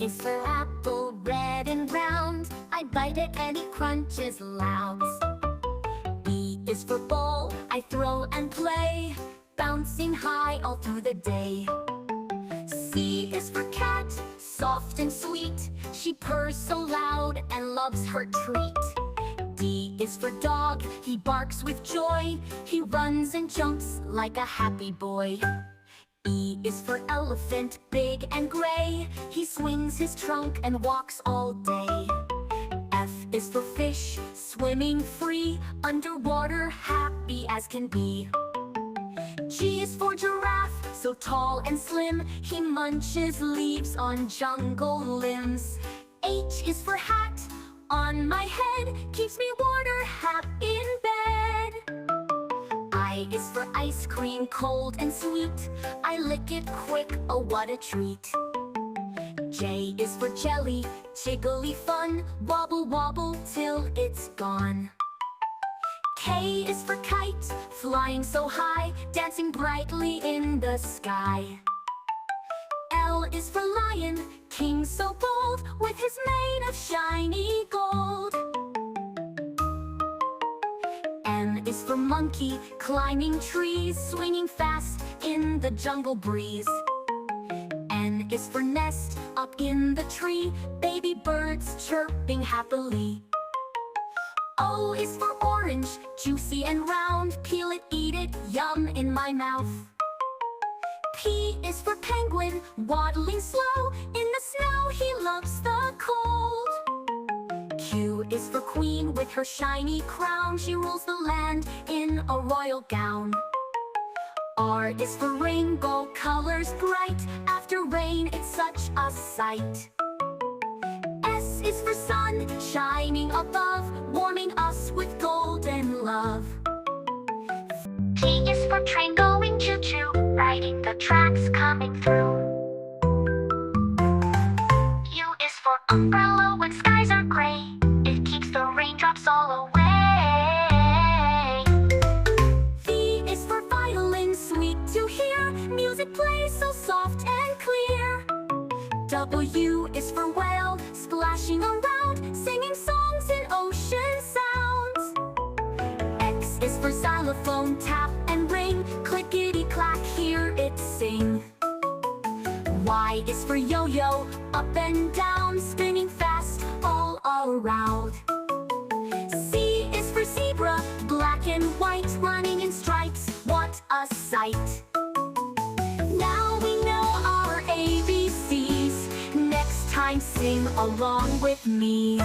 is for apple, red and round. I bite it and it crunches loud. B is for ball, I throw and play, bouncing high all through the day. C is for cat, soft and sweet, she purrs so loud and loves her treat. D is for dog, he barks with joy, he runs and jumps like a happy boy. E is for elephant, big and gray, he swings his trunk and walks all day. F is for fish, swimming free, underwater, happy as can be. G is for giraffe, so tall and slim, he munches leaves on jungle limbs. H is for hat, on my head, keeps me warm or happy in bed. I is for ice cream, cold and sweet, I lick it quick, oh what a treat. J is for jelly, jiggly fun, wobble wobble till it's gone. K is for kite, flying so high, dancing brightly in the sky. L is for lion, king so bold, with his mane of shiny gold. M is for monkey, climbing trees, swinging fast in the jungle breeze. N is for nest, up in the tree, baby birds chirping happily. O is for orange, juicy and round, peel it, eat it, yum in my mouth. P is for penguin, waddling slow, in the snow he loves the cold. Q is for queen, with her shiny crown, she rules the land in a royal gown. R is for rainbow, colors bright, after rain it's such a sight. S is for sun, shining above, warming us with golden love. T is for train going choo-choo, riding the tracks coming through. U is for umbrella when skies are gray, it keeps the raindrops all away. V is for violin, sweet to hear, music plays so soft and clear. W is for whale, splashing around, singing songs in ocean sounds. X is for xylophone, tap and ring, clickety-clack, hear it sing. Y is for yo-yo, up and down, spinning fast all around. C is for zebra, black and white, running in stripes, what a sight. Now we know our ABCs, next time sing along with me.